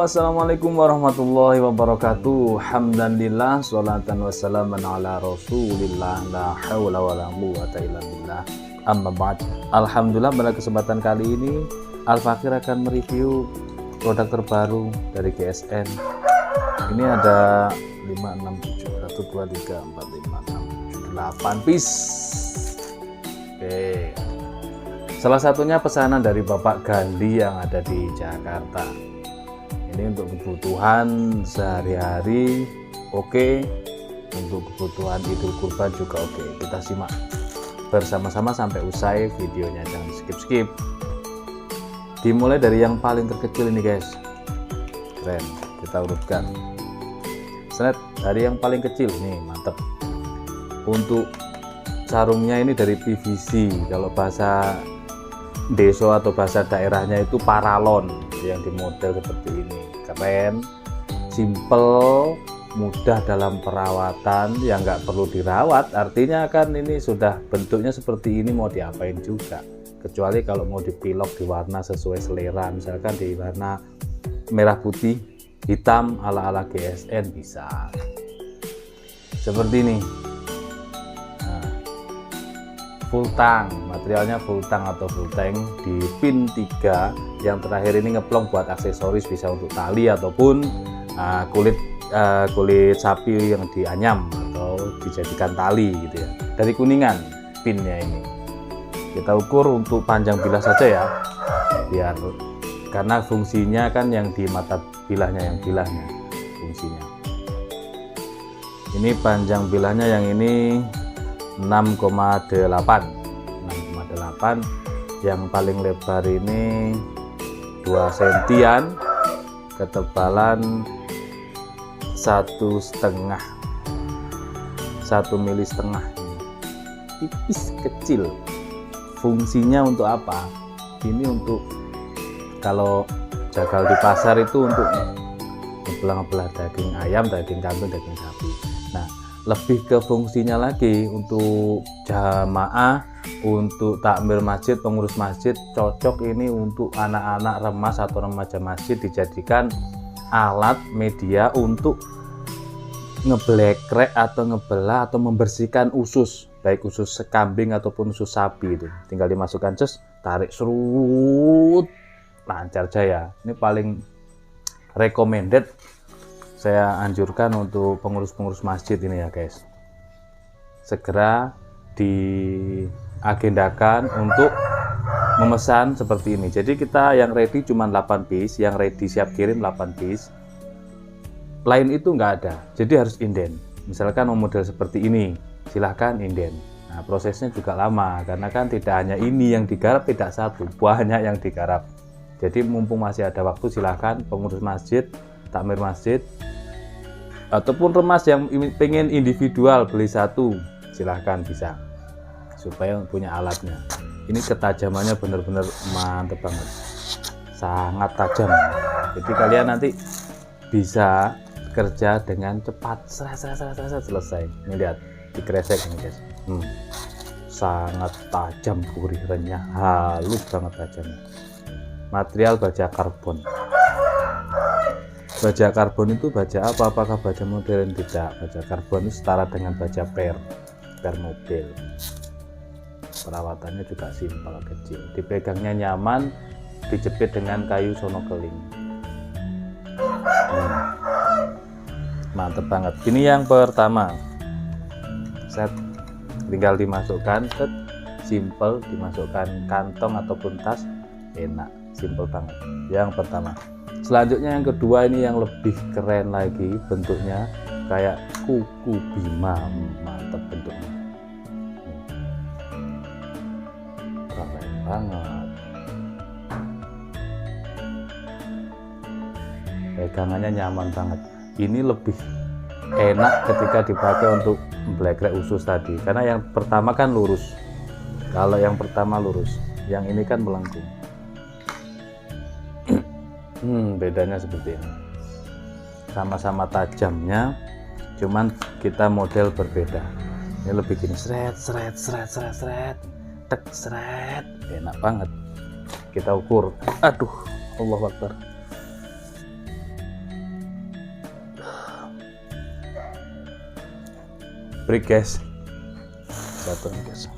Assalamualaikum warahmatullahi wabarakatuh. Hamdanillah, sholatan wassalaman ala rasulillah, la hawla wa la quwwata illa billah. Amma ba'd. Alhamdulillah, pada kesempatan kali ini Al-Fakir akan mereview produk terbaru dari GSN. Ini ada 5, 6, 7, 1, 2, 3, 4, 5, 6, 7, 8 piece. Oke. Salah satunya pesanan dari Bapak Gandhi yang ada di Jakarta. Ini untuk kebutuhan sehari-hari oke, untuk kebutuhan Idul Kurban juga oke. Kita simak bersama-sama sampai usai videonya, jangan skip-skip. Dimulai dari yang paling terkecil ini guys, keren, kita urutkan. Set dari yang paling kecil nih, mantep. Untuk sarungnya ini dari PVC, kalau bahasa deso atau bahasa daerahnya itu paralon, yang dimodel seperti ini. Keren, simple, mudah dalam perawatan, yang nggak perlu dirawat. Artinya kan ini sudah bentuknya seperti ini, mau diapain juga, kecuali kalau mau dipilok di warna sesuai selera, misalkan di warna merah putih hitam ala-ala GSN bisa seperti ini. Full tang, materialnya full tang atau full tank di pin 3. Yang terakhir ini ngeplong buat aksesoris, bisa untuk tali ataupun kulit sapi yang dianyam atau dijadikan tali gitu ya. Dari Kuningan pinnya ini. Kita ukur untuk panjang bilah saja ya, biar karena fungsinya kan yang di mata bilahnya, yang bilahnya fungsinya. Ini panjang bilahnya yang ini 6,8, yang paling lebar ini 2 sentian, ketebalan 1,5 mili, tipis kecil. Fungsinya untuk apa? Ini untuk kalau jagal di pasar itu untuk ngebelah daging ayam, daging kambing, daging sapi. Nah, lebih ke fungsinya lagi untuk jamaah, untuk takmir masjid, pengurus masjid, cocok ini untuk anak-anak remas atau remaja masjid, dijadikan alat media untuk ngeblekrek atau ngebelah atau membersihkan usus, baik usus kambing ataupun usus sapi. Itu tinggal dimasukkan cus, tarik serut, lancar jaya. Ini paling recommended, saya anjurkan untuk pengurus-pengurus masjid ini ya guys, segera diagendakan untuk memesan seperti ini. Jadi kita yang ready cuma 8 piece, yang ready siap kirim 8 piece, lain itu nggak ada, jadi harus inden. Misalkan mau model seperti ini, silahkan inden. Nah, prosesnya juga lama karena kan tidak hanya ini yang digarap, tidak satu, banyak yang digarap. Jadi mumpung masih ada waktu, silahkan pengurus masjid, takmir masjid ataupun remas yang pengen individual beli satu, silahkan, bisa, supaya punya alatnya. Ini ketajamannya benar-benar mantep banget, sangat tajam. Jadi kalian nanti bisa kerja dengan cepat, selesai. Ini lihat, dikresek ini guys, sangat tajam, gurih, renyah, halus banget tajamnya. Material baja karbon. Baja karbon itu baja apa? Apakah baja modern? Tidak. Baja karbon itu setara dengan baja per mobil. Perawatannya juga simpel, kecil. Dipegangnya nyaman, dijepit dengan kayu sono keling. Mantep banget. Ini yang pertama. Set, tinggal dimasukkan, set, simple, dimasukkan kantong ataupun tas, enak, simple banget. Yang pertama. Selanjutnya yang kedua, ini yang lebih keren lagi, bentuknya kayak kuku bima, mantap bentuknya, keren banget. Pegangannya nyaman banget. Ini lebih enak ketika dipakai untuk memblekrek usus tadi, karena yang pertama kan lurus. Kalau yang pertama lurus, yang ini kan melengkung. Bedanya seperti ini, sama-sama tajamnya, cuman kita model berbeda. Ini lebih gini, seret, tek, seret, enak banget. Kita ukur, aduh, Allahu Akbar. break guys, jatuh guys.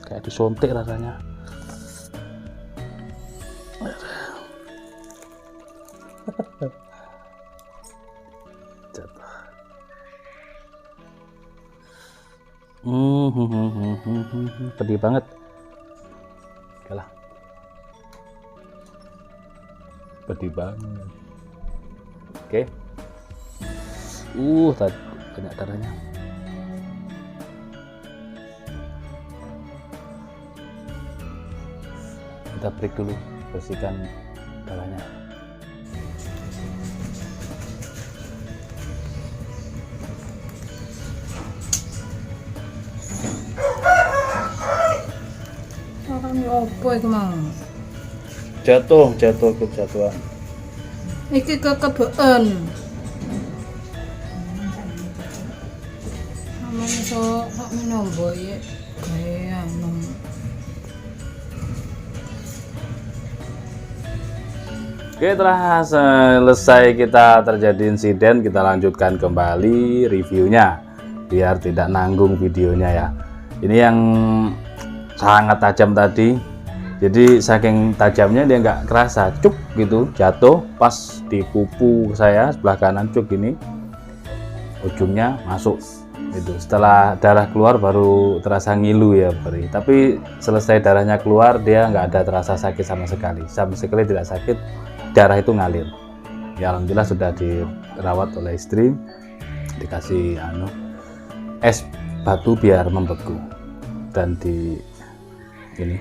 Kayak disontek rasanya. Jatuh. Pedih banget. Kalah. Pedih banget. Oke. Banyak darahnya. Kita break dulu, bersihkan darahnya. Apa iku mau? Jatuh kejatuhan. Iki kekebeken. Amane sok minombo ya. Kayak anu. Oke, telah selesai kita terjadi insiden, kita lanjutkan kembali reviewnya biar tidak nanggung videonya ya. Ini yang sangat tajam tadi, jadi saking tajamnya dia nggak kerasa, cuk gitu, jatuh pas di pupu saya sebelah kanan, cuk ini ujungnya masuk itu. Setelah darah keluar baru terasa ngilu ya Beri, tapi selesai darahnya keluar dia nggak ada terasa sakit sama sekali tidak sakit, darah itu ngalir ya. Alhamdulillah sudah dirawat oleh istri, dikasih es batu biar membeku dan di ini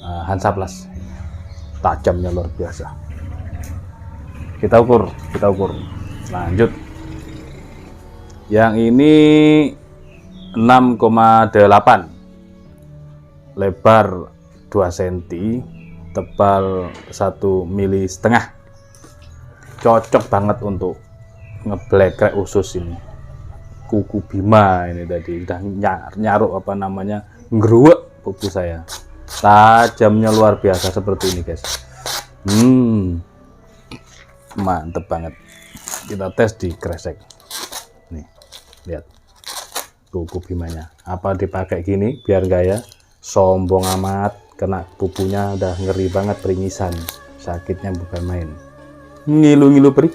Hansaplast, tajamnya luar biasa. Kita ukur lanjut. Yang ini 6,8, lebar 2 cm, tebal 1,5 mm, cocok banget untuk ngeblekrek usus ini. Kuku Bima ini tadi udah nyaruk apa namanya, ngeruwek pupu saya, tajamnya luar biasa seperti ini guys. Mantep banget. Kita tes di kresek nih, lihat kuku Bimanya. Apa dipakai gini biar gaya? Sombong amat, kena pupunya udah ngeri banget, peringisan, sakitnya bukan main, ngilu-ngilu Beri.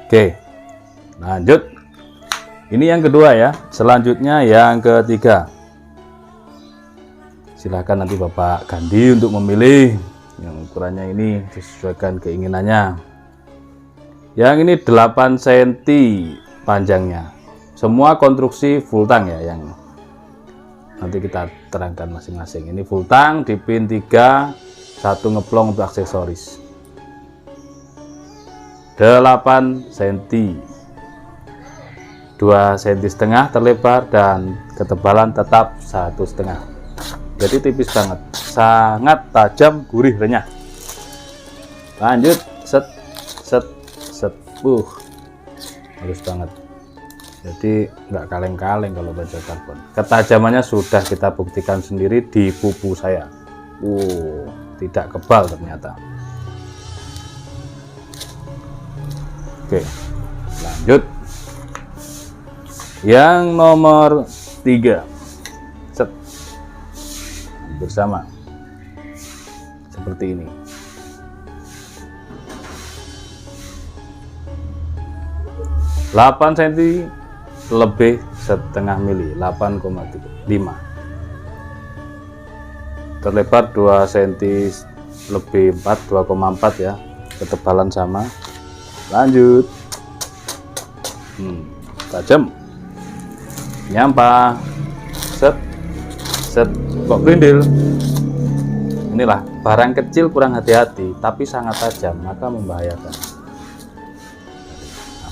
Oke, lanjut. Ini yang kedua ya. Selanjutnya yang ketiga. Silahkan nanti Bapak Gandhi untuk memilih yang ukurannya ini disesuaikan keinginannya. Yang ini 8 cm panjangnya. Semua konstruksi full tang ya, yang nanti kita terangkan masing-masing. Ini full tang di pin 3, 1 ngeplong untuk aksesoris. 8 cm. 2,5 cm terlebar dan ketebalan tetap 1,5. Jadi tipis banget, sangat tajam, gurih, renyah. Lanjut, set. Halus banget. Jadi nggak kaleng-kaleng kalau baja karbon. Ketajamannya sudah kita buktikan sendiri di pupu saya. Tidak kebal ternyata. Oke, lanjut. Yang nomor 3, set, bersama seperti ini. Delapan cm lebih setengah mili, 8,5. Terlebar 2 cm lebih 2,4 ya, ketebalan sama. Lanjut. Tajam, nyampah, set, kok berindil. Inilah barang kecil kurang hati-hati tapi sangat tajam, maka membahayakan.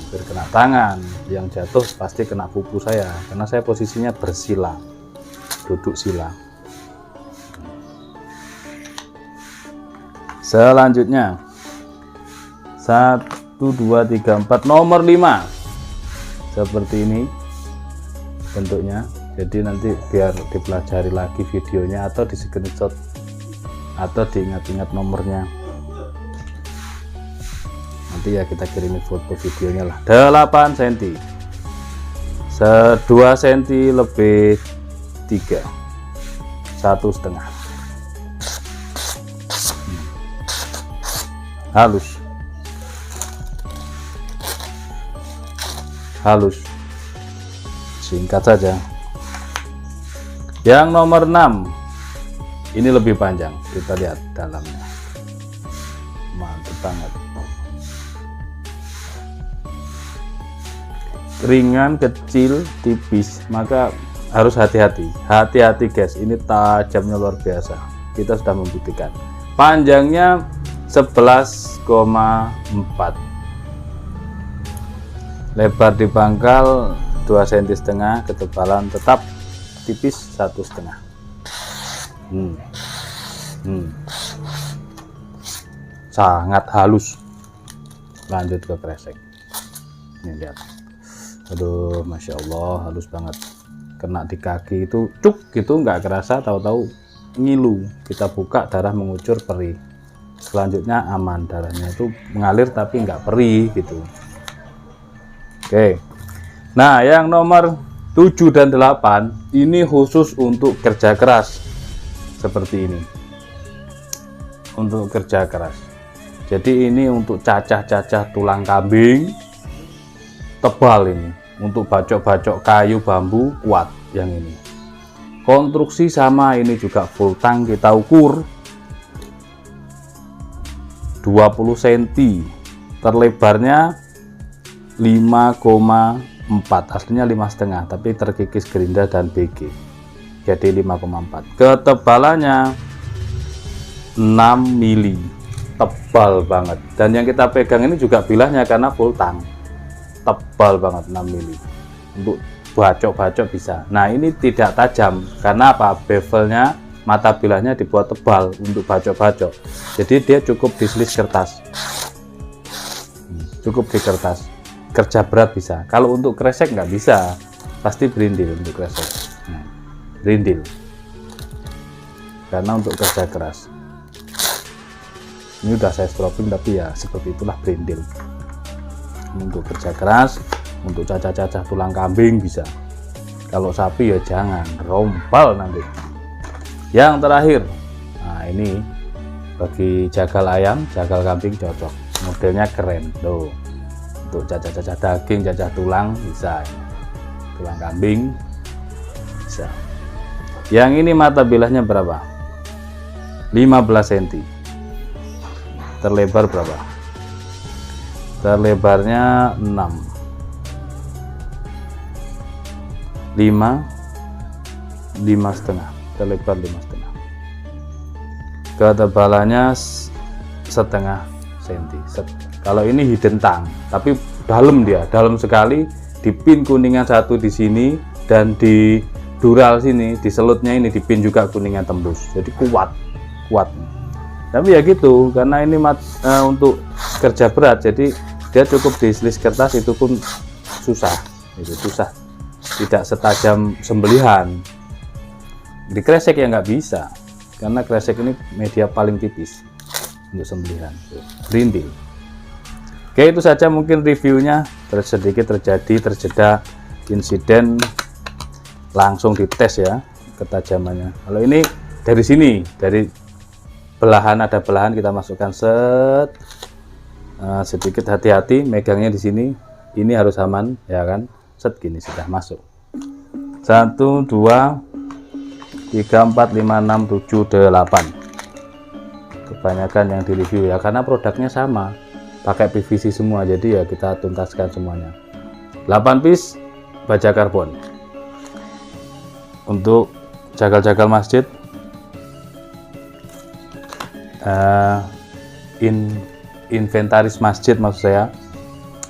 Hampir kena tangan, yang jatuh pasti kena pupu saya karena saya posisinya bersila, duduk sila. Selanjutnya 1, 2, 3, 4, nomor 5 seperti ini bentuknya. Jadi nanti biar dipelajari lagi videonya atau di screenshot atau diingat-ingat nomornya. Nanti ya kita kirimin foto videonya lah. 8 cm 2 cm lebih 3 1,5 halus singkat saja. Yang nomor 6 ini lebih panjang, kita lihat dalamnya, mantap banget, ringan, kecil, tipis, maka harus hati-hati guys, ini tajamnya luar biasa. Kita sudah membuktikan. Panjangnya 11,4, lebar di pangkal 2,5 cm, ketebalan tetap tipis 1,5. Sangat halus. Lanjut ke kresek. Ini lihat, aduh masya Allah, halus banget. Kena di kaki itu cuk gitu, nggak kerasa, tahu-tahu ngilu. Kita buka, darah mengucur, perih. Selanjutnya aman, darahnya itu mengalir tapi nggak perih gitu. Oke, nah yang nomor 7 dan 8 ini khusus untuk kerja keras seperti ini, untuk kerja keras. Jadi ini untuk cacah-cacah tulang kambing, tebal ini, untuk bacok-bacok kayu, bambu, kuat yang ini. Konstruksi sama, ini juga full tang, kita ukur 20 cm, terlebarnya 5,4, aslinya 5,5, tapi terkikis gerinda dan BG, jadi 5,4. Ketebalannya 6 mili, tebal banget. Dan yang kita pegang ini juga bilahnya karena full tang, tebal banget, 6 mili, untuk bacok-bacok bisa. Nah ini tidak tajam karena apa? Bevelnya, mata bilahnya dibuat tebal untuk bacok-bacok, jadi dia cukup di slis kertas, cukup di kertas. Kerja berat bisa. Kalau untuk kresek nggak bisa, pasti berindil untuk kresek. Nah, berindil karena untuk kerja keras. Ini udah saya stropping, tapi ya seperti itulah berindil. Untuk kerja keras, untuk cacah-cacah tulang kambing bisa. Kalau sapi ya jangan, rompal nanti. Yang terakhir, nah ini bagi jagal ayam, jagal kambing cocok, modelnya keren tuh. Untuk cacah-cacah daging, cacah tulang bisa, tulang kambing bisa. Yang ini mata bilahnya berapa? 15 cm. Terlebar berapa? Terlebarnya 6, 5,5, terlebar 5,5. Ketebalannya 0,5 cm. Kalau ini hidden tang, tapi dalam, dia dalam sekali. Di pin kuningan satu di sini, dan di dural sini, di selutnya ini di pin juga kuningan tembus, jadi kuat. Tapi ya gitu, karena ini untuk kerja berat, jadi dia cukup di slis kertas, itu pun susah, tidak setajam sembelihan. Di kresek ya nggak bisa, karena kresek ini media paling tipis untuk sembelihan, berindil. Oke, itu saja mungkin reviewnya. Sedikit terjeda insiden, langsung dites ya ketajamannya. Kalau ini dari sini, dari belahan, ada belahan, kita masukkan set. Sedikit hati-hati megangnya di sini, ini harus aman ya kan. Set, gini sudah masuk. 1, 2, 3, 4, 5, 6, 7, 8. Kebanyakan yang di review ya, karena produknya sama, pakai PVC semua, jadi ya kita tuntaskan semuanya. 8 piece baja karbon. Untuk jagal-jagal masjid, inventaris masjid maksud saya,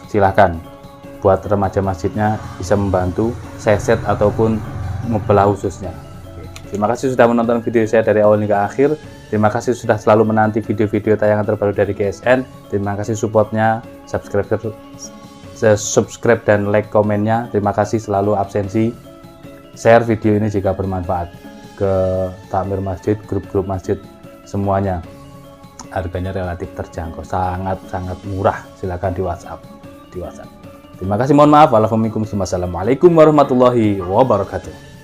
silahkan buat remaja masjidnya bisa membantu seset ataupun membelah khususnya. Terima kasih sudah menonton video saya dari awal hingga akhir. Terima kasih sudah selalu menanti video-video tayangan terbaru dari GSN. Terima kasih supportnya, subscribe dan like komennya. Terima kasih selalu absensi. Share video ini jika bermanfaat ke takmir masjid, grup-grup masjid semuanya harganya relatif terjangkau, sangat murah. Silakan di WhatsApp. Terima kasih, mohon maaf. Assalamualaikum warahmatullahi wabarakatuh.